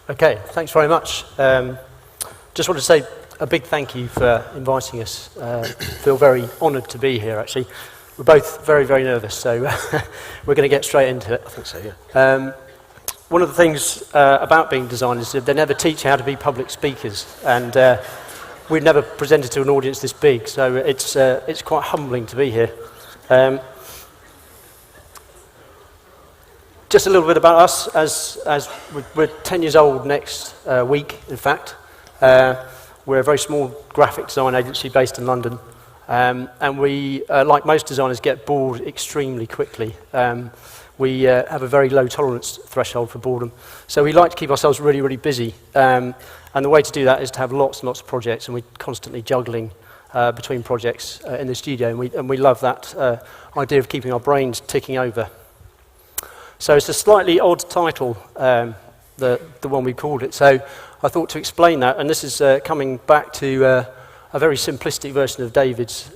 Okay, thanks very much. Just want to say a big thank you for inviting us. Feel very honoured to be here, actually. We're both very, very nervous, so we're going to get straight into it. I think so, yeah. One of the things about being designers is that they never teach you how to be public speakers, and we've never presented to an audience this big, so it's quite humbling to be here. Just a little bit about us, as we're 10 years old next week, in fact. We're a very small graphic design agency based in London, and we, like most designers, get bored extremely quickly. We have a very low tolerance threshold for boredom, so we like to keep ourselves really, really busy. And the way to do that is to have lots and lots of projects, and we're constantly juggling between projects in the studio, and we love that idea of keeping our brains ticking over. So it's a slightly odd title, the one we called it. So I thought to explain that, and this is coming back to a very simplistic version of David's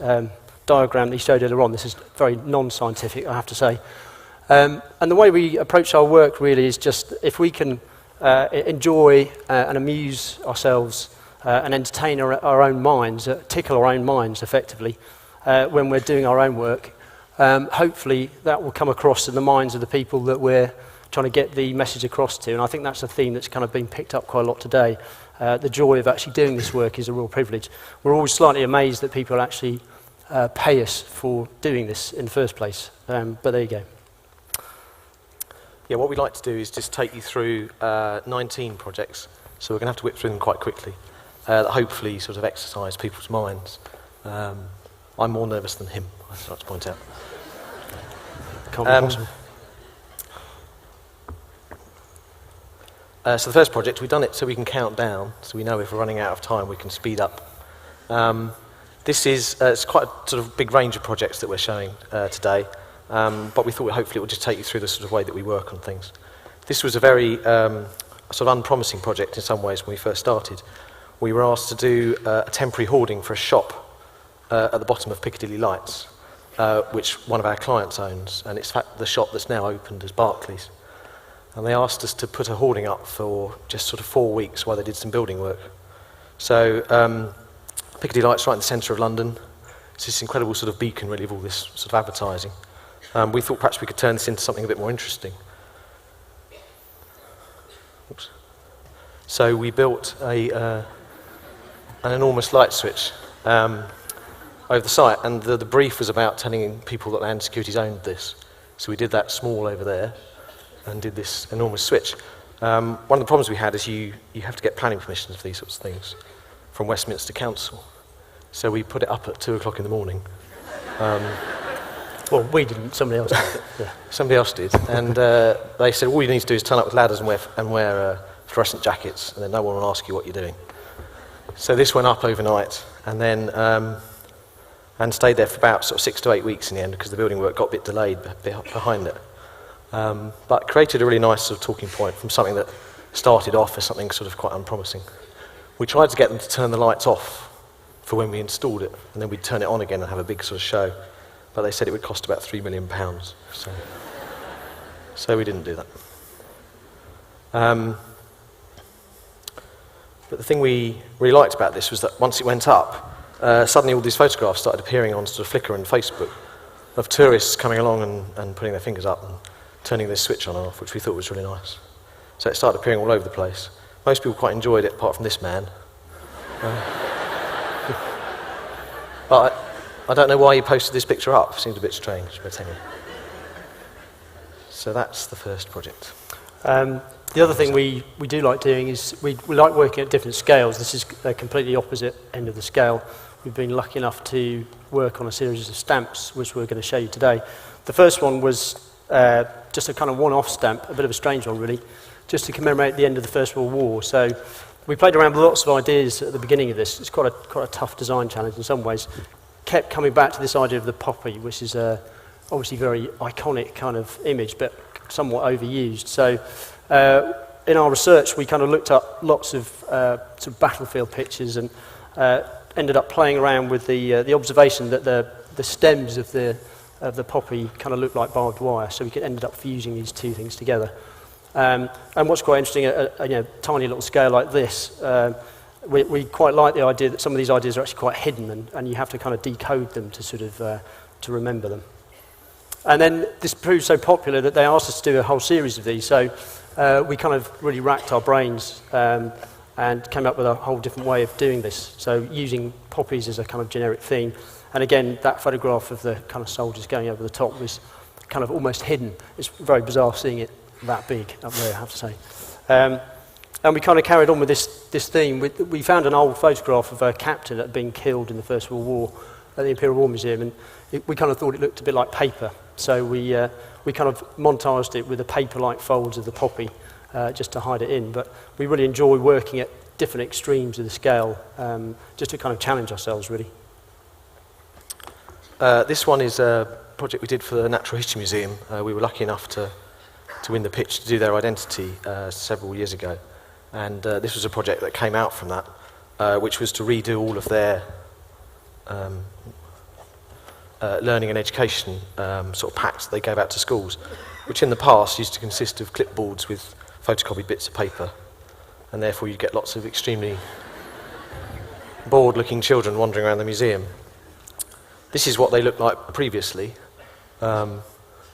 diagram that he showed earlier on. This is very non-scientific, I have to say. And the way we approach our work really is just if we can enjoy and amuse ourselves and entertain our own minds, tickle our own minds effectively when we're doing our own work. Hopefully that will come across in the minds of the people that we're trying to get the message across to, and I think that's a theme that's kind of been picked up quite a lot today. The joy of actually doing this work is a real privilege. We're always slightly amazed that people actually pay us for doing this in the first place, but there you go. Yeah, what we'd like to do is just take you through 19 projects, so we're going to have to whip through them quite quickly, that hopefully sort of exercise people's minds. I'm more nervous than him, I'd like to point out. Can't be possible. So the first project, we've done it so we can count down, so we know if we're running out of time we can speed up. This is it's quite a sort of big range of projects that we're showing today, but we thought hopefully it would just take you through the sort of way that we work on things. This was a very sort of unpromising project in some ways when we first started. We were asked to do a temporary hoarding for a shop at the bottom of Piccadilly Lights, which one of our clients owns, and it's the shop that's now opened as Barclays. And they asked us to put a hoarding up for just sort of 4 weeks while they did some building work. So Piccadilly Lights right in the centre of London. It's this incredible sort of beacon really of all this sort of advertising. We thought perhaps we could turn this into something a bit more interesting. Oops. So we built an enormous light switch over the site, and the brief was about telling people that Land Securities owned this. So we did that small over there and did this enormous switch. One of the problems we had is you have to get planning permissions for these sorts of things from Westminster Council. So we put it up at 2 o'clock in the morning. Well, we didn't, somebody else did. Yeah. Somebody else did, and they said all you need to do is turn up with ladders and wear fluorescent jackets, and then no one will ask you what you're doing. So this went up overnight, and then and stayed there for about sort of 6 to 8 weeks in the end because the building work got a bit delayed behind it. But created a really nice sort of talking point from something that started off as something sort of quite unpromising. We tried to get them to turn the lights off for when we installed it, and then we'd turn it on again and have a big sort of show. But they said it would cost about £3 million, so we didn't do that. But the thing we really liked about this was that once it went up, suddenly all these photographs started appearing on sort of Flickr and Facebook of tourists coming along and putting their fingers up and turning this switch on and off, which we thought was really nice. So it started appearing all over the place. Most people quite enjoyed it, apart from this man. But I don't know why he posted this picture up. It seemed a bit strange, but anyway. So that's the first project. The other thing we do like doing is we like working at different scales. This is a completely opposite end of the scale. We've been lucky enough to work on a series of stamps, which we're going to show you today. The first one was just a kind of one-off stamp, a bit of a strange one really, just to commemorate the end of the First World War. So we played around with lots of ideas at the beginning of this. It's quite a tough design challenge in some ways. Kept coming back to this idea of the poppy, which is obviously very iconic kind of image, but somewhat overused. So in our research, we kind of looked up lots of sort of battlefield pictures and ended up playing around with the observation that the stems of the poppy kind of looked like barbed wire. So we ended up fusing these two things together. And what's quite interesting, at a tiny little scale like this, we quite like the idea that some of these ideas are actually quite hidden, and you have to kind of decode them to sort of to remember them. And then this proved so popular that they asked us to do a whole series of these. So we kind of really racked our brains and came up with a whole different way of doing this. So using poppies as a kind of generic theme. And again, that photograph of the kind of soldiers going over the top was kind of almost hidden. It's very bizarre seeing it that big up there, I have to say. And we kind of carried on with this theme. We found an old photograph of a captain that had been killed in the First World War at the Imperial War Museum, and we kind of thought it looked a bit like paper. So we kind of montaged it with the paper-like folds of the poppy just to hide it in. But we really enjoy working at different extremes of the scale, just to kind of challenge ourselves, really. This one is a project we did for the Natural History Museum. We were lucky enough to win the pitch to do their identity several years ago. And this was a project that came out from that, which was to redo all of their learning and education sort of packs that they gave out to schools, which in the past used to consist of clipboards with photocopied bits of paper, and therefore you get lots of extremely bored-looking children wandering around the museum. This is what they looked like previously,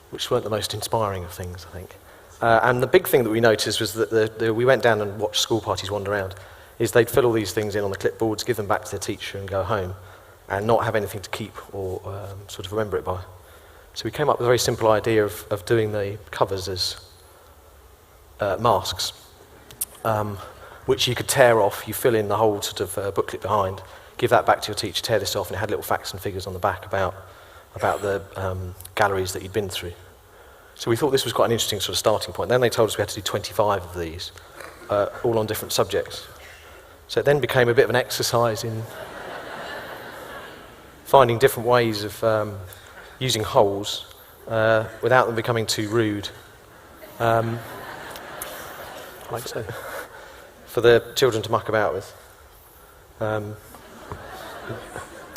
which weren't the most inspiring of things, I think. And the big thing that we noticed was that we went down and watched school parties wander around, is they'd fill all these things in on the clipboards, give them back to their teacher and go home, and not have anything to keep or sort of remember it by. So we came up with a very simple idea of doing the covers as masks, which you could tear off. You fill in the whole sort of booklet behind, give that back to your teacher, tear this off, and it had little facts and figures on the back about the galleries that you'd been through. So we thought this was quite an interesting sort of starting point. Then they told us we had to do 25 of these, all on different subjects. So it then became a bit of an exercise in finding different ways of using holes without them becoming too rude. Like so. For the children to muck about with.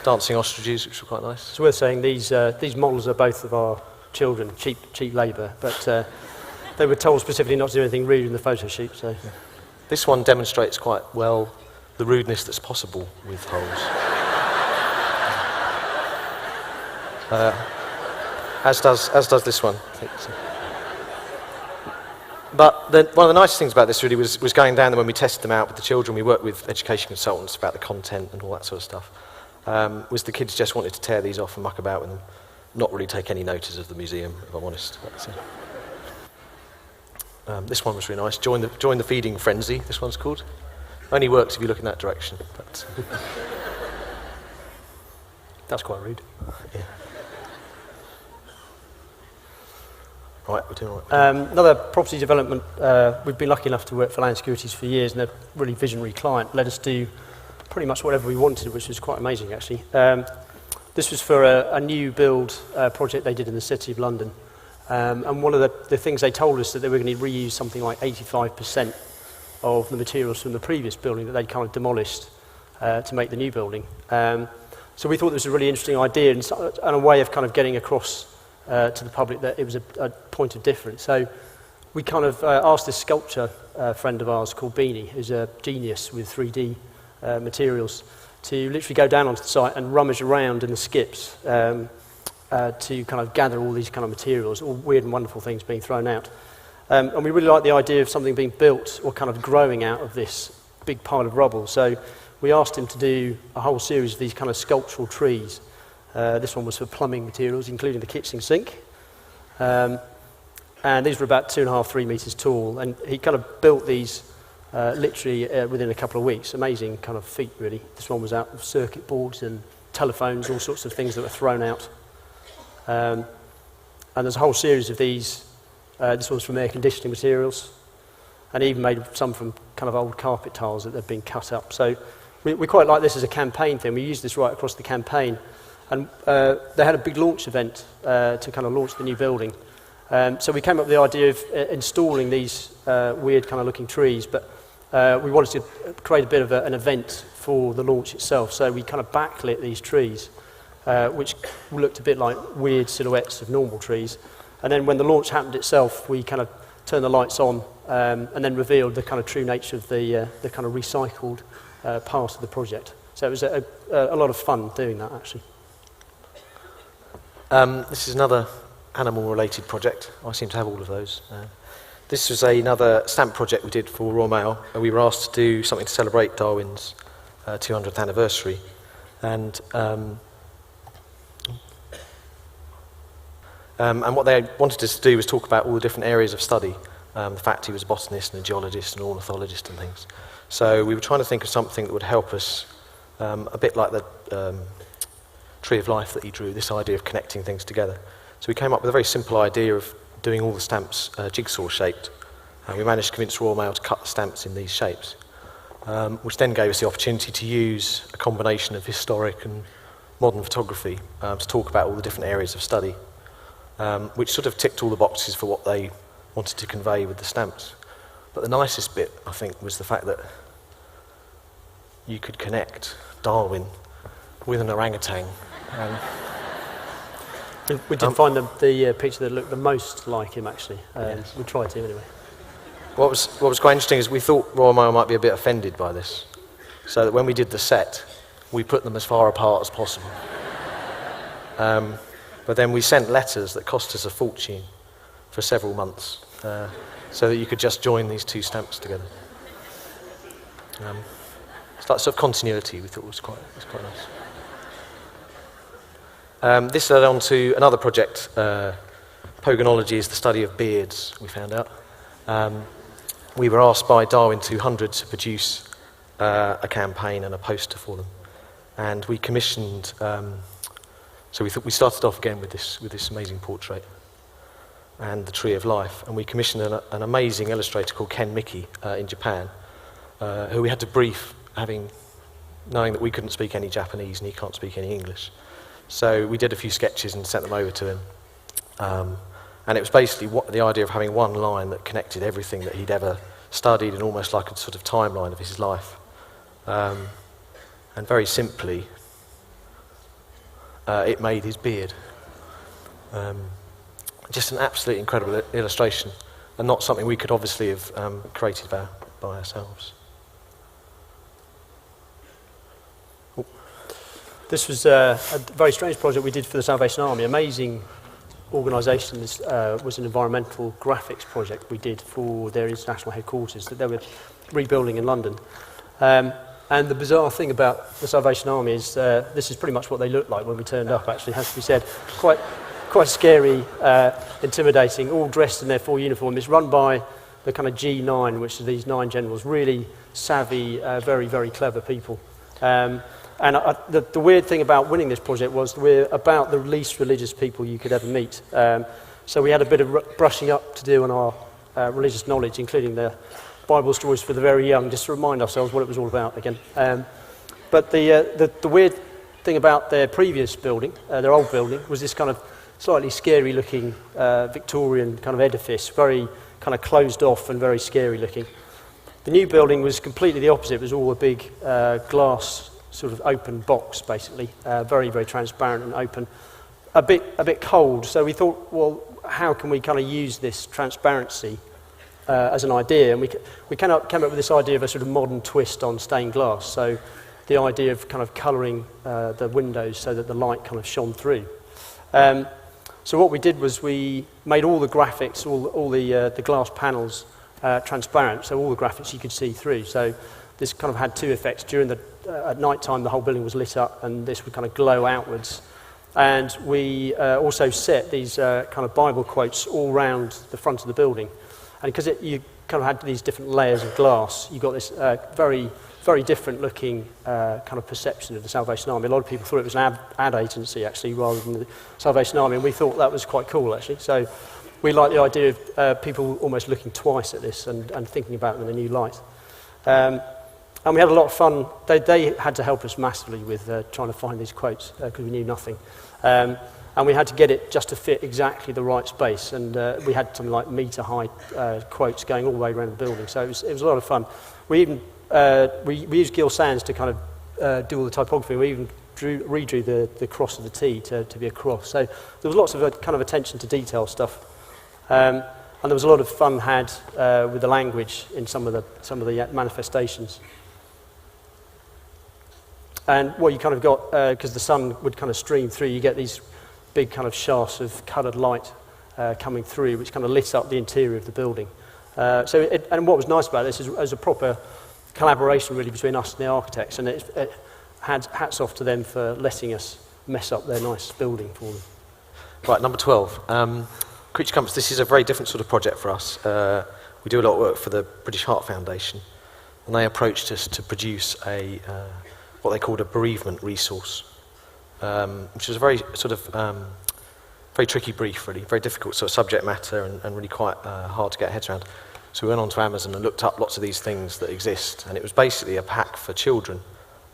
Dancing ostriches, which were quite nice. It's worth saying these models are both of our children, cheap labour, but they were told specifically not to do anything rude in the photo shoot. So this one demonstrates quite well the rudeness that's possible with holes. As does this one, I think. So. But one of the nice things about this really was going down there when we tested them out with the children. We worked with education consultants about the content and all that sort of stuff. Was the kids just wanted to tear these off and muck about with them, not really take any notice of the museum, if I'm honest. This one was really nice. Join the feeding frenzy. This one's called. Only works if you look in that direction. But that's quite rude. Yeah. Right, we're doing all right. Another property development, we've been lucky enough to work for Land Securities for years, and a really visionary client let us do pretty much whatever we wanted, which was quite amazing, actually. This was for a new build project they did in the City of London. And one of the things they told us that they were going to reuse something like 85% of the materials from the previous building that they'd kind of demolished to make the new building. So we thought this was a really interesting idea and a way of kind of getting across to the public that it was a point of difference. So we kind of asked this sculptor friend of ours called Beanie, who's a genius with 3D materials, to literally go down onto the site and rummage around in the skips to kind of gather all these kind of materials, all weird and wonderful things being thrown out. And we really like the idea of something being built or kind of growing out of this big pile of rubble. So we asked him to do a whole series of these kind of sculptural trees. This one was for plumbing materials, including the kitchen sink. And these were about 2.5, 3 meters tall. And he kind of built these literally within a couple of weeks. Amazing kind of feat, really. This one was out of circuit boards and telephones, all sorts of things that were thrown out. And there's a whole series of these. This one's from air conditioning materials. And he even made some from kind of old carpet tiles that had been cut up. So we quite like this as a campaign thing. We used this right across the campaign. And they had a big launch event to kind of launch the new building. So we came up with the idea of installing these weird kind of looking trees, but we wanted to create a bit of an event for the launch itself. So we kind of backlit these trees, which looked a bit like weird silhouettes of normal trees. And then when the launch happened itself, we kind of turned the lights on, and then revealed the kind of true nature of the kind of recycled part of the project. So it was a lot of fun doing that, actually. This is another animal-related project. I seem to have all of those. This was another stamp project we did for Royal Mail. We were asked to do something to celebrate Darwin's 200th anniversary. And what they wanted us to do was talk about all the different areas of study. The fact he was a botanist and a geologist and ornithologist and things. So we were trying to think of something that would help us, a bit like the Tree of Life that he drew, this idea of connecting things together. So we came up with a very simple idea of doing all the stamps jigsaw shaped. And we managed to convince Royal Mail to cut the stamps in these shapes, which then gave us the opportunity to use a combination of historic and modern photography to talk about all the different areas of study, which sort of ticked all the boxes for what they wanted to convey with the stamps. But the nicest bit, I think, was the fact that you could connect Darwin with an orangutan. We did find the picture that looked the most like him, actually. Yes. We tried to, anyway. What was quite interesting is we thought Royal Mail might be a bit offended by this, so that when we did the set, we put them as far apart as possible. But then we sent letters that cost us a fortune for several months, so that you could just join these two stamps together. It's like sort of continuity we thought was quite nice. This led on to another project. Pogonology is the study of beards, we found out. We were asked by Darwin 200 to produce a campaign and a poster for them. And we commissioned, so we started off again with this amazing portrait and the Tree of Life. And we commissioned an amazing illustrator called Ken Mickey in Japan, who we had to brief, knowing that we couldn't speak any Japanese and he can't speak any English. So we did a few sketches and sent them over to him. And it was basically the idea of having one line that connected everything that he'd ever studied and almost like a sort of timeline of his life. And very simply, it made his beard. Just an absolutely incredible illustration, and not something we could obviously have created by ourselves. This was a very strange project we did for the Salvation Army. Amazing organisation. This was an environmental graphics project we did for their international headquarters that they were rebuilding in London. And the bizarre thing about the Salvation Army is this is pretty much what they looked like when we turned up, actually, has to be said. Quite scary, intimidating, all dressed in their full uniform. It's run by the kind of G9, which are these 9 generals, really savvy, very, very clever people. And the weird thing about winning this project was we're about the least religious people you could ever meet. So we had a bit of brushing up to do on our religious knowledge, including the Bible stories for the very young, just to remind ourselves what it was all about again. But the weird thing about their previous building, their old building, was this kind of slightly scary looking Victorian kind of edifice, very kind of closed off and very scary looking. The new building was completely the opposite. It was all a big glass sort of open box, basically, very, very transparent and open, a bit cold. So we thought, well, how can we kind of use this transparency as an idea? And we came up with this idea of a sort of modern twist on stained glass. So the idea of kind of colouring the windows so that the light kind of shone through. So what we did was we made all the graphics, all the glass panels transparent, so all the graphics you could see through. So this kind of had two effects. At night time, the whole building was lit up, and this would kind of glow outwards. And we also set these kind of Bible quotes all round the front of the building. And because you kind of had these different layers of glass, you got this very, very different looking kind of perception of the Salvation Army. A lot of people thought it was an ad agency, actually, rather than the Salvation Army, and we thought that was quite cool, actually. So we like the idea of people almost looking twice at this and thinking about them in a new light. And we had a lot of fun. They had to help us massively with trying to find these quotes because we knew nothing. And we had to get it just to fit exactly the right space. And we had something like metre-high quotes going all the way around the building. So it was a lot of fun. We even we used Gill Sands to kind of do all the typography. We even redrew the cross of the T to be a cross. So there was lots of kind of attention to detail stuff. And And there was a lot of fun had with the language in some of the manifestations. And what you kind of got, because the sun would kind of stream through, you get these big kind of shafts of coloured light coming through, which kind of lit up the interior of the building. And what was nice about this is it was a proper collaboration really between us and the architects, and it had hats off to them for letting us mess up their nice building for them. Right, number 12. Creature Compass, this is a very different sort of project for us. We do a lot of work for the British Heart Foundation, and they approached us to produce what they called a bereavement resource, which was a very sort of very tricky brief, really, very difficult sort of subject matter and really quite hard to get heads around. So we went onto Amazon and looked up lots of these things that exist, and it was basically a pack for children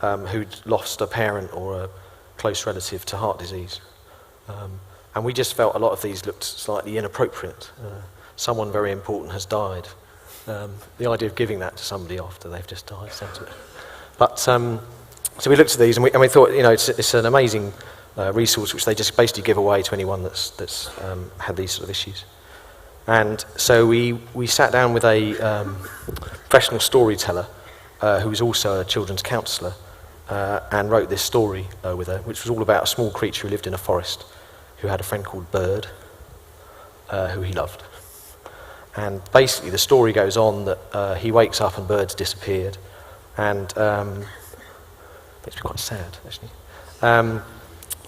who'd lost a parent or a close relative to heart disease. And we just felt a lot of these looked slightly inappropriate. Someone very important has died. The idea of giving that to somebody after they've just died sounds a bit... But, so we looked at these and we thought, you know, it's an amazing resource which they just basically give away to anyone that's had these sort of issues. And so we sat down with a professional storyteller who was also a children's counsellor and wrote this story with her, which was all about a small creature who lived in a forest who had a friend called Bird, who he loved. And basically the story goes on that he wakes up and Bird's disappeared, and makes me quite sad, actually.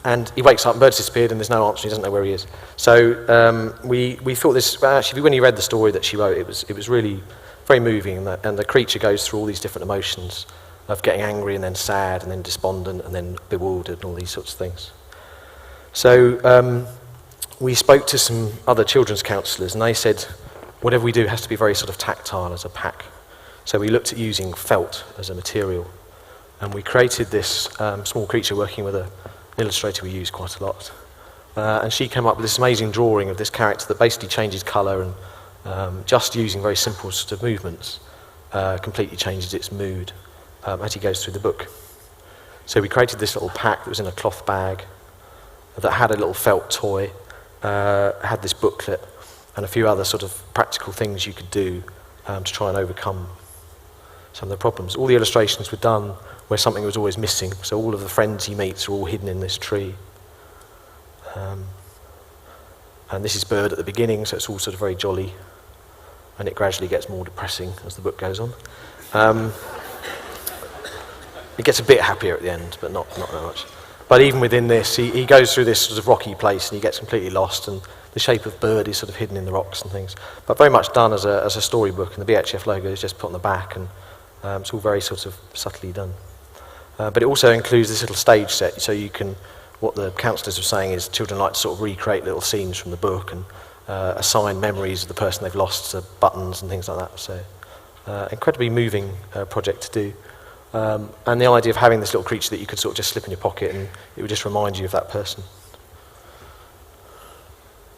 And he wakes up and Bird's disappeared and there's no answer, he doesn't know where he is. So we thought this, actually when he read the story that she wrote, it was really very moving, and the creature goes through all these different emotions of getting angry and then sad and then despondent and then bewildered and all these sorts of things. So we spoke to some other children's counsellors, and they said whatever we do has to be very sort of tactile as a pack. So we looked at using felt as a material, and we created this small creature working with an illustrator we use quite a lot. And she came up with this amazing drawing of this character that basically changes colour and just using very simple sort of movements completely changes its mood as he goes through the book. So we created this little pack that was in a cloth bag that had a little felt toy, had this booklet, and a few other sort of practical things you could do to try and overcome some of the problems. All the illustrations were done where something was always missing, so all of the friends he meets are all hidden in this tree. And this is Bird at the beginning, so it's all sort of very jolly, and it gradually gets more depressing as the book goes on. It gets a bit happier at the end, but not that much. But even within this, he goes through this sort of rocky place and he gets completely lost, and the shape of Bird is sort of hidden in the rocks and things. But very much done as a storybook, and the BHF logo is just put on the back, and it's all very sort of subtly done. But it also includes this little stage set, so you can, what the counsellors were saying is children like to sort of recreate little scenes from the book and assign memories of the person they've lost to buttons and things like that. So incredibly moving project to do. And the idea of having this little creature that you could sort of just slip in your pocket and it would just remind you of that person.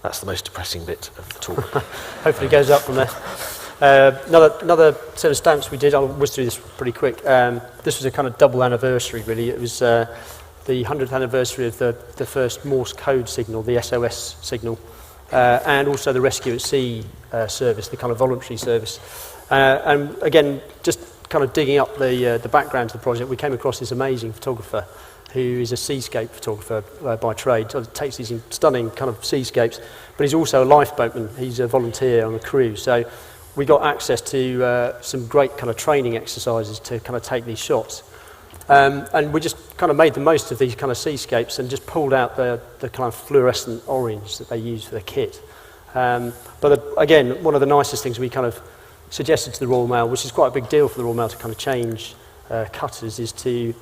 That's the most depressing bit of the talk. Hopefully it goes up from there. Another set of stamps we did, I'll whiz through this pretty quick. This was a kind of double anniversary, really. It was the 100th anniversary of the first Morse code signal, the SOS signal, and also the Rescue at Sea service, the kind of voluntary service. And again, just kind of digging up the background to the project, we came across this amazing photographer who is a seascape photographer by trade. So he takes these stunning kind of seascapes, but he's also a lifeboatman. He's a volunteer on a cruise. So we got access to some great kind of training exercises to kind of take these shots. And we just kind of made the most of these kind of seascapes and just pulled out the kind of fluorescent orange that they use for the kit. Again, one of the nicest things we kind of suggested to the Royal Mail, which is quite a big deal for the Royal Mail to kind of change cutters, is to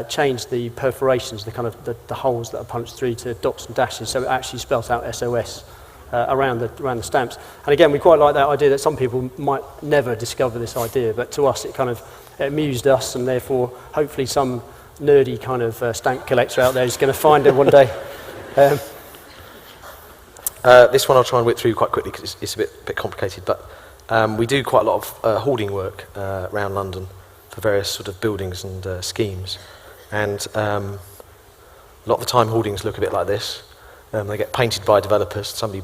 change the perforations, the kind of the holes that are punched through to dots and dashes, so it actually spells out SOS around the stamps. And again, we quite like that idea that some people might never discover this idea, but to us it kind of amused us, and therefore hopefully some nerdy kind of stamp collector out there is going to find it one day. This one I'll try and whip through quite quickly because it's a bit complicated, but we do quite a lot of hoarding work around London for various sort of buildings and schemes, and a lot of the time hoardings look a bit like this. They get painted by developers. Somebody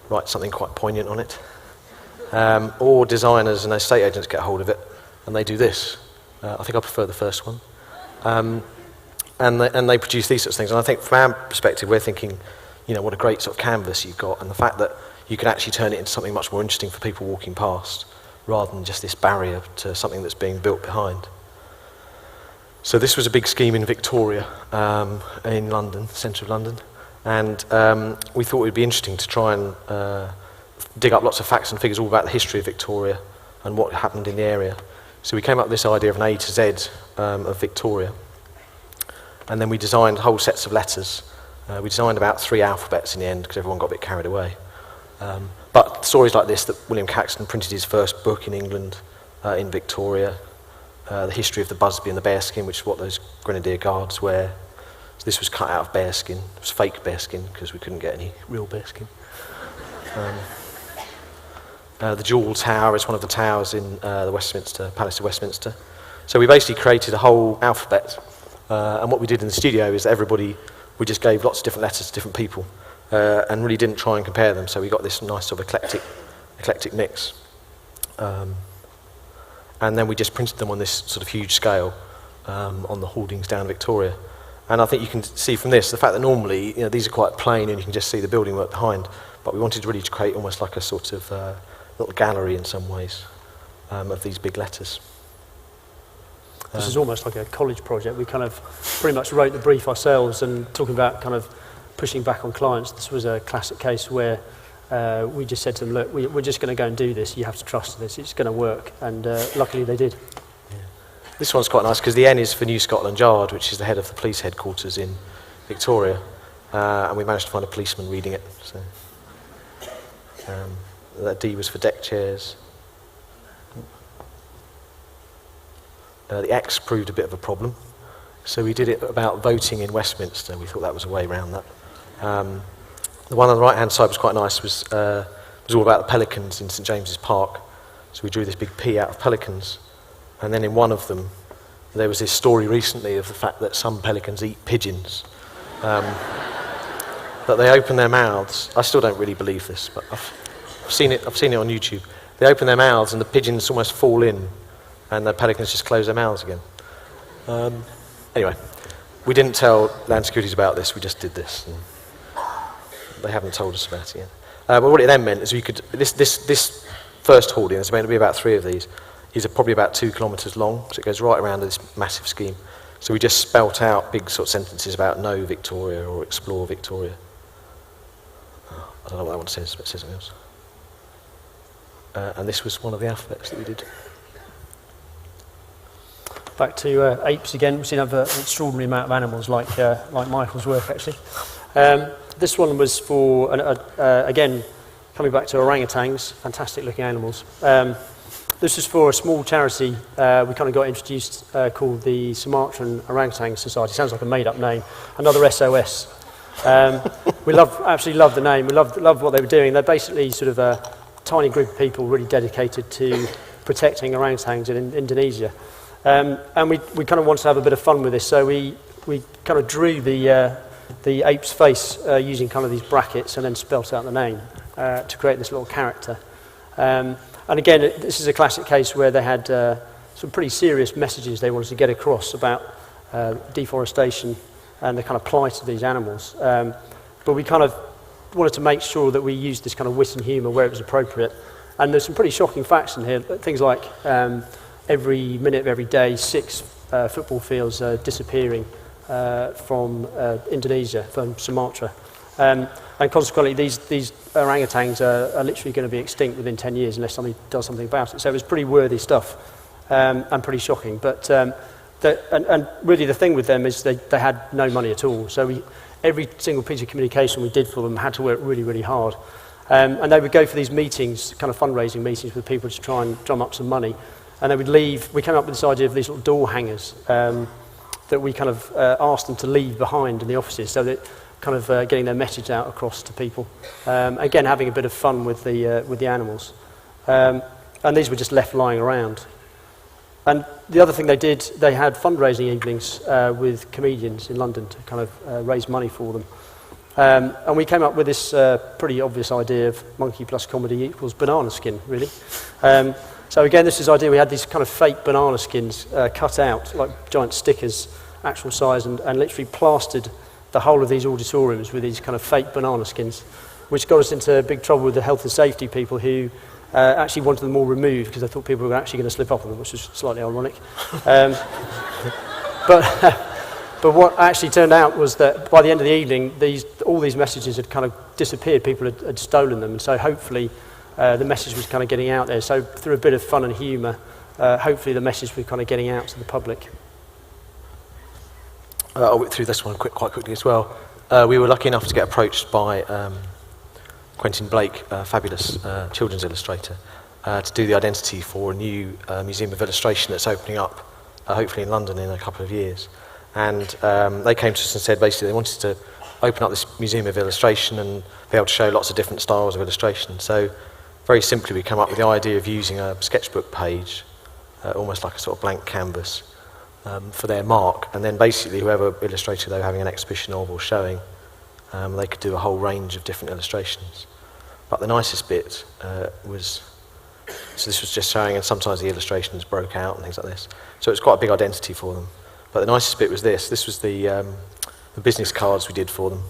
writes something quite poignant on it, or designers and estate agents get hold of it, and they do this. I think I prefer the first one. And they produce these sorts of things. And I think from our perspective, we're thinking, what a great sort of canvas you've got, and the fact that you can actually turn it into something much more interesting for people walking past, rather than just this barrier to something that's being built behind. So this was a big scheme in Victoria, in London, centre of London, and we thought it would be interesting to try and dig up lots of facts and figures all about the history of Victoria and what happened in the area. So we came up with this idea of an A to Z of Victoria, and then we designed whole sets of letters. We designed about 3 alphabets in the end because everyone got a bit carried away. But stories like this, that William Caxton printed his first book in England, in Victoria, the history of the busby and the bearskin, which is what those Grenadier Guards wear. So this was cut out of bearskin. It was fake bearskin because we couldn't get any real bearskin. The Jewel Tower is one of the towers in the Westminster, Palace of Westminster. So we basically created a whole alphabet. And what we did in the studio is that we just gave lots of different letters to different people and really didn't try and compare them. So we got this nice sort of eclectic mix. And then we just printed them on this sort of huge scale on the hoardings down Victoria. And I think you can see from this the fact that normally these are quite plain and you can just see the building work behind. But we wanted really to create almost like a sort of little gallery in some ways of these big letters. This is almost like a college project. We kind of pretty much wrote the brief ourselves, and talking about kind of pushing back on clients, this was a classic case where we just said to them, look, we're just going to go and do this. You have to trust this. It's going to work. And luckily they did. Yeah. This one's quite nice because the N is for New Scotland Yard, which is the head of the police headquarters in Victoria. And we managed to find a policeman reading it. So. That D was for deck chairs. The X proved a bit of a problem, so we did it about voting in Westminster. We thought that was a way around that. The one on the right-hand side was quite nice. Was all about the pelicans in St James's Park. So we drew this big P out of pelicans, and then in one of them, there was this story recently of the fact that some pelicans eat pigeons. That they open their mouths. I still don't really believe this, but I've seen it on YouTube. They open their mouths and the pigeons almost fall in, and the pelicans just close their mouths again. Anyway, we didn't tell land securities about this, we just did this. And they haven't told us about it yet. But what it then meant is we could, this first hoarding, there's going to be about 3 of these, is probably about 2 kilometres long, so it goes right around this massive scheme. So we just spelt out big sort of sentences about know Victoria or explore Victoria. I don't know what that one says, but it says something else. And this was one of the alphabets that we did. Back to apes again. We seem to have an extraordinary amount of animals, like Michael's work actually. This one was for, again, coming back to orangutans, fantastic looking animals. This is for a small charity we kind of got introduced called the Sumatran Orangutan Society. Sounds like a made up name. Another SOS. We absolutely love the name. We love what they were doing. They're basically sort of a tiny group of people really dedicated to protecting orangutans in Indonesia. And we kind of wanted to have a bit of fun with this, so we kind of drew the ape's face using kind of these brackets and then spelt out the name to create this little character. And again, this is a classic case where they had some pretty serious messages they wanted to get across about deforestation and the kind of plight of these animals. But we kind of wanted to make sure that we used this kind of wit and humour where it was appropriate. And there's some pretty shocking facts in here, things like every minute of every day, 6 football fields are disappearing from Indonesia, from Sumatra. And consequently, these orangutans are literally going to be extinct within 10 years unless somebody does something about it. So it was pretty worthy stuff and pretty shocking. But and really the thing with them is they had no money at all. So every single piece of communication we did for them had to work really, really hard. And they would go for these meetings, kind of fundraising meetings with people to try and drum up some money. And they would leave. We came up with this idea of these little door hangers that we kind of asked them to leave behind in the offices, so that kind of getting their message out across to people. Again, having a bit of fun with the animals. And these were just left lying around. And the other thing they did, they had fundraising evenings with comedians in London to kind of raise money for them. And we came up with this pretty obvious idea of monkey plus comedy equals banana skin, really. So again, this is the idea. We had these kind of fake banana skins cut out, like giant stickers, actual size, and literally plastered the whole of these auditoriums with these kind of fake banana skins, which got us into big trouble with the health and safety people who actually wanted them all removed because they thought people were actually going to slip up on them, which was slightly ironic. But what actually turned out was that by the end of the evening, all these messages had kind of disappeared. People had stolen them, and so hopefully the message was kind of getting out there. So through a bit of fun and humour, hopefully the message was kind of getting out to the public. I'll whip through this one quite quickly as well. We were lucky enough to get approached by Quentin Blake, a fabulous children's illustrator, to do the identity for a new museum of illustration that's opening up, hopefully in London in a couple of years. And they came to us and said basically they wanted to open up this museum of illustration and be able to show lots of different styles of illustration. So very simply we came up with the idea of using a sketchbook page, almost like a sort of blank canvas, for their mark, and then basically whoever illustrator they were having an exhibition of or showing, they could do a whole range of different illustrations. But the nicest bit was, so this was just showing, and sometimes the illustrations broke out and things like this. So it was quite a big identity for them. But the nicest bit was this. This was the business cards we did for them,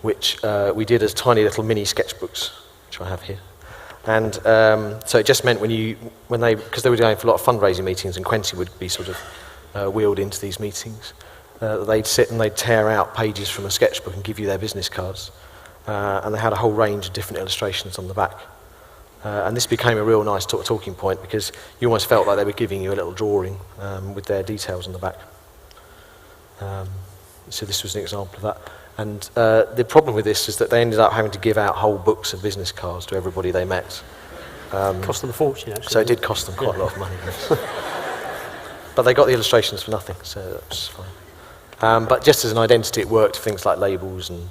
which we did as tiny little mini sketchbooks, which I have here. And so it just meant because they were going for a lot of fundraising meetings, and Quentin would be sort of wheeled into these meetings, they'd sit and they'd tear out pages from a sketchbook and give you their business cards. And they had a whole range of different illustrations on the back. And this became a real nice talking point because you almost felt like they were giving you a little drawing with their details on the back. So this was an example of that. And the problem with this is that they ended up having to give out whole books of business cards to everybody they met. Cost them a fortune, actually. So it did cost them quite a lot of money. But they got the illustrations for nothing, so that was fine. But just as an identity, it worked for things like labels and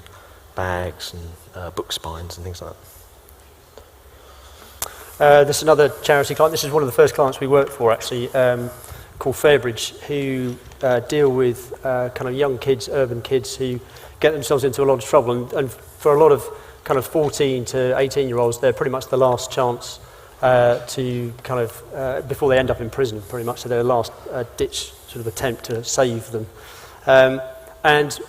bags and book spines and things like that. This is another charity client. This is one of the first clients we worked for, actually, called Fairbridge, who deal with kind of young kids, urban kids, who get themselves into a lot of trouble. And for a lot of kind of 14 to 18-year-olds, they're pretty much the last chance to kind of, before they end up in prison, pretty much, so their last ditch sort of attempt to save them. And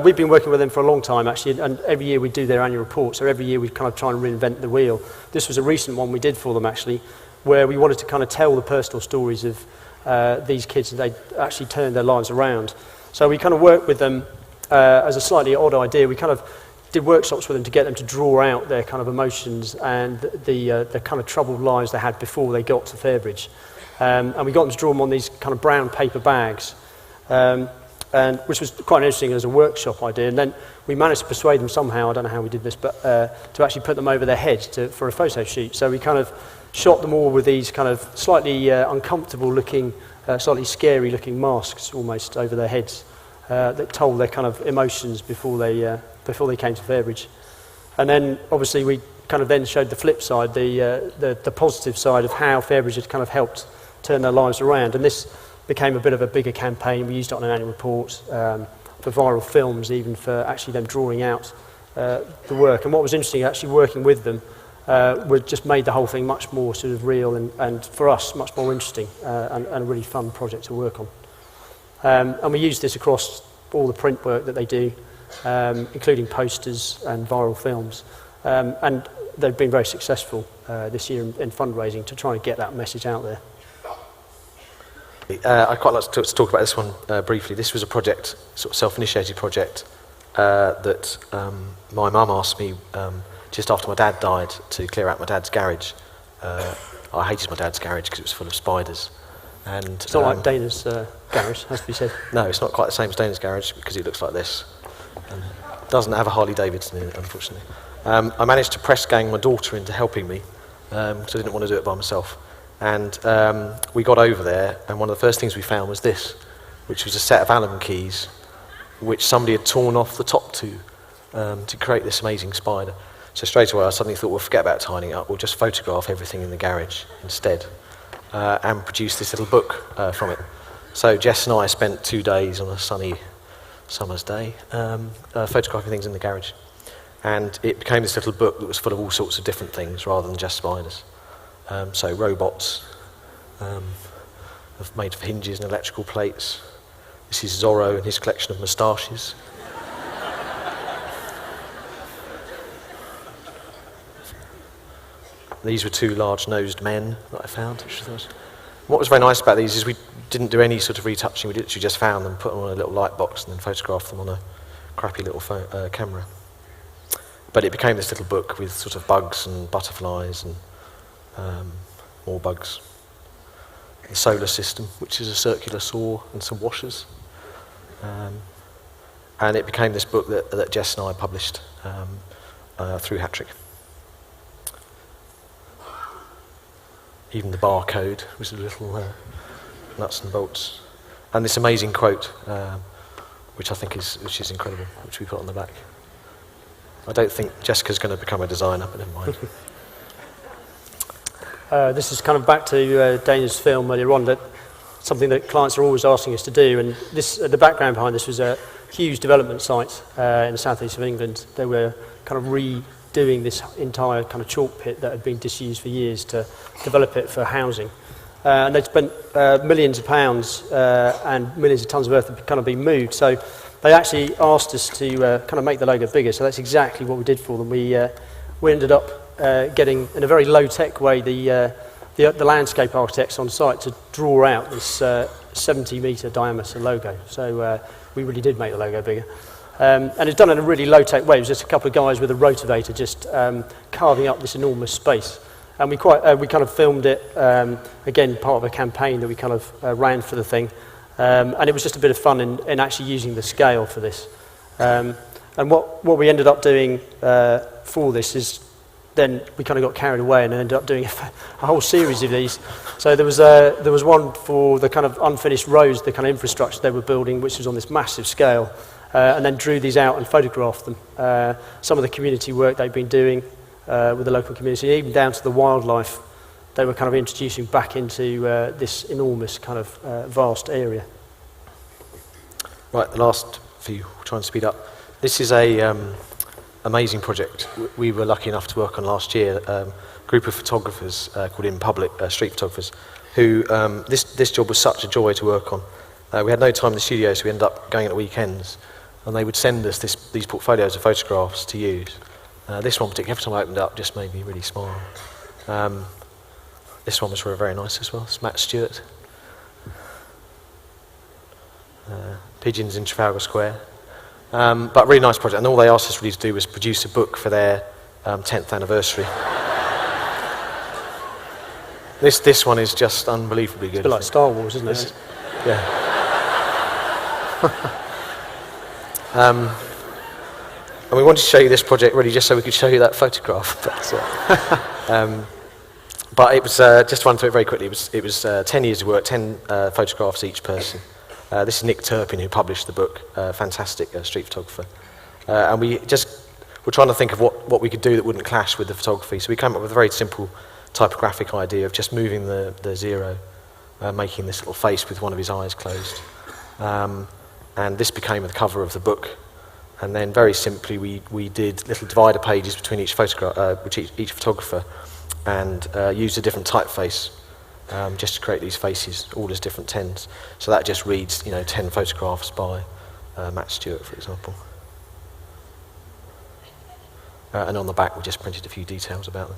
we've been working with them for a long time, actually, and every year we do their annual report, so every year we kind of try and reinvent the wheel. This was a recent one we did for them, actually, where we wanted to kind of tell the personal stories of these kids, and they actually turned their lives around. So we kind of worked with them as a slightly odd idea. We kind of did workshops with them to get them to draw out their kind of emotions and the kind of troubled lives they had before they got to Fairbridge. And we got them to draw them on these kind of brown paper bags, and which was quite interesting as a workshop idea. And then we managed to persuade them somehow, I don't know how we did this, but to actually put them over their heads for a photo shoot. So we kind of shot them all with these kind of slightly uncomfortable looking, slightly scary looking masks almost over their heads that told their kind of emotions before they came to Fairbridge. And then obviously we kind of then showed the flip side, the positive side of how Fairbridge had kind of helped turn their lives around. And this became a bit of a bigger campaign. We used it on an annual report, for viral films, even for actually them drawing out the work. And what was interesting, actually working with them, just made the whole thing much more sort of real and for us, much more interesting and a really fun project to work on. And we used this across all the print work that they do, including posters and viral films. And they've been very successful this year in fundraising to try and get that message out there. I'd quite like to talk about this one briefly. This was a project, sort of self-initiated project, that my mum asked me just after my dad died to clear out my dad's garage. I hated my dad's garage because it was full of spiders. And it's not like Dana's garage, has to be said. No, it's not quite the same as Dana's garage because it looks like this. And doesn't have a Harley Davidson in it, unfortunately. I managed to press gang my daughter into helping me because I didn't want to do it by myself. And we got over there, and one of the first things we found was this, which was a set of Allen keys, which somebody had torn off the top to create this amazing spider. So straight away I suddenly thought, well, forget about tidying up, we'll just photograph everything in the garage instead, and produce this little book from it. So Jess and I spent 2 days on a sunny summer's day photographing things in the garage. And it became this little book that was full of all sorts of different things rather than just spiders. So robots, made of hinges and electrical plates. This is Zorro and his collection of moustaches. These were two large-nosed men that I found. What was very nice about these is we didn't do any sort of retouching. We literally just found them, put them on a little light box, and then photographed them on a crappy little camera. But it became this little book with sort of bugs and butterflies and more bugs. The solar system, which is a circular saw and some washers. And it became this book that Jess and I published through Hattrick. Even the barcode was a little nuts and bolts. And this amazing quote, which I think which is incredible, which we put on the back. I don't think Jessica's going to become a designer, but never mind. This is kind of back to Dana's film earlier on, that something that clients are always asking us to do. And this, the background behind this was a huge development site in the southeast of England. They were kind of redoing this entire kind of chalk pit that had been disused for years to develop it for housing. And they'd spent millions of pounds and millions of tons of earth had kind of been moved. So they actually asked us to kind of make the logo bigger. So that's exactly what we did for them. We ended up getting, in a very low-tech way, the landscape architects on site to draw out this 70-metre diameter logo. So we really did make the logo bigger. And it's done in a really low-tech way. It was just a couple of guys with a rotavator just carving up this enormous space. And we kind of filmed it, again, part of a campaign that we kind of ran for the thing. And it was just a bit of fun in actually using the scale for this. And what we ended up doing for this is then we kind of got carried away and ended up doing a whole series of these. So there was one for the kind of unfinished roads, the kind of infrastructure they were building, which was on this massive scale, and then drew these out and photographed them. Some of the community work they'd been doing with the local community, even down to the wildlife they were kind of introducing back into this enormous kind of vast area. Right, the last few, we'll try and speed up. This is a amazing project we were lucky enough to work on last year. A group of photographers called In Public, street photographers, who this job was such a joy to work on. We had no time in the studio, so we ended up going at weekends, and they would send us these portfolios of photographs to use. This one particularly, every time I opened it up, just made me really smile. This one was very nice as well. It's Matt Stewart. Pigeons in Trafalgar Square. But a really nice project, and all they asked us really to do was produce a book for their 10th anniversary. This one is just unbelievably good. It's a bit like Star Wars, isn't it? Yeah. And we wanted to show you this project really just so we could show you that photograph. But it was, just to run through it very quickly, it was 10 years of work, 10 photographs each person. This is Nick Turpin, who published the book, fantastic street photographer. And we just were trying to think of what we could do that wouldn't clash with the photography. So we came up with a very simple typographic idea of just moving the zero, making this little face with one of his eyes closed. And this became the cover of the book. And then very simply we did little divider pages between each photographer, and used a different typeface just to create these faces, all as different 10s. So that just reads, 10 photographs by Matt Stewart, for example. And on the back we just printed a few details about them.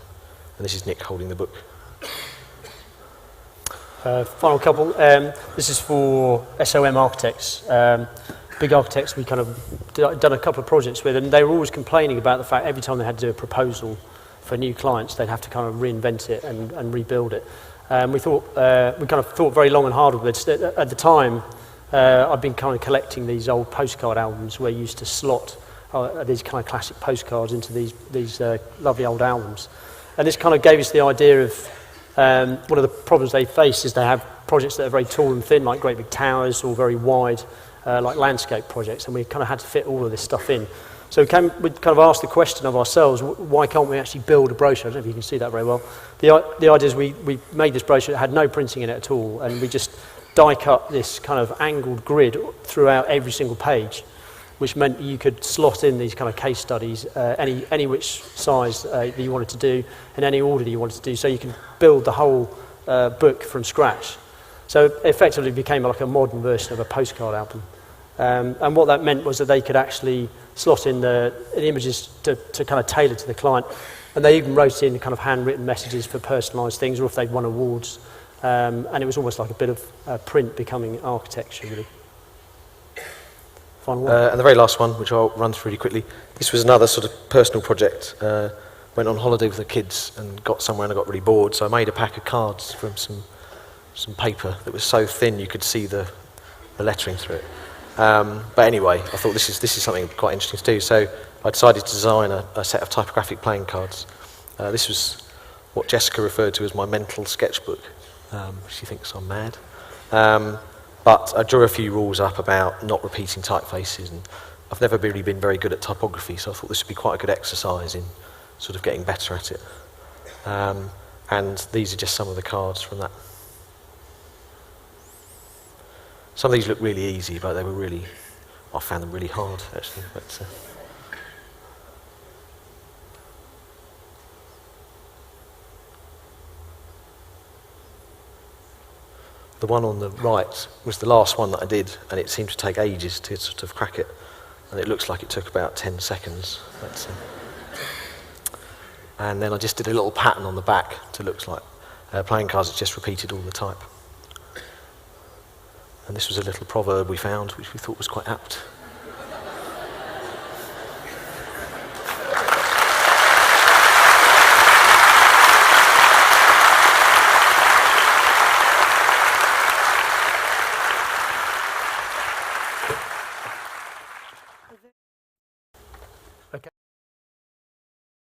And this is Nick holding the book. Final couple. This is for SOM architects. Big architects we kind of done a couple of projects with, and they were always complaining about the fact every time they had to do a proposal for new clients, they'd have to kind of reinvent it and rebuild it. We kind of thought very long and hard with it. At the time, I'd been kind of collecting these old postcard albums where you used to slot these kind of classic postcards into these lovely old albums. And this kind of gave us the idea of one of the problems they face is they have projects that are very tall and thin, like great big towers, or very wide, like landscape projects, and we kind of had to fit all of this stuff in. So we kind of asked the question of ourselves, why can't we actually build a brochure? I don't know if you can see that very well. The idea is we made this brochure that had no printing in it at all, and we just die cut this kind of angled grid throughout every single page. which meant you could slot in these kind of case studies, any which size that you wanted to do, in any order that you wanted to do, so you can build the whole book from scratch. So it effectively became like a modern version of a postcard album. And what that meant was that they could actually slot in the images to kind of tailor to the client. And they even wrote in kind of handwritten messages for personalised things, or if they'd won awards. And it was almost like a bit of print becoming architecture, really. Final one. And the very last one, which I'll run through really quickly, this was another sort of personal project. Went on holiday with the kids and got somewhere and I got really bored, so I made a pack of cards from some paper that was so thin you could see the lettering through it. But anyway, I thought this is something quite interesting to do, so I decided to design a set of typographic playing cards. This was what Jessica referred to as my mental sketchbook. She thinks I'm mad. But I drew a few rules up about not repeating typefaces, and I've never really been very good at typography, so I thought this would be quite a good exercise in sort of getting better at it. And these are just some of the cards from that. Some of these look really easy, but I found them really hard, actually. But, the one on the right was the last one that I did, and it seemed to take ages to sort of crack it. And it looks like it took about 10 seconds. And then I just did a little pattern on the back to look like playing cards that just repeated all the type. And this was a little proverb we found, which we thought was quite apt.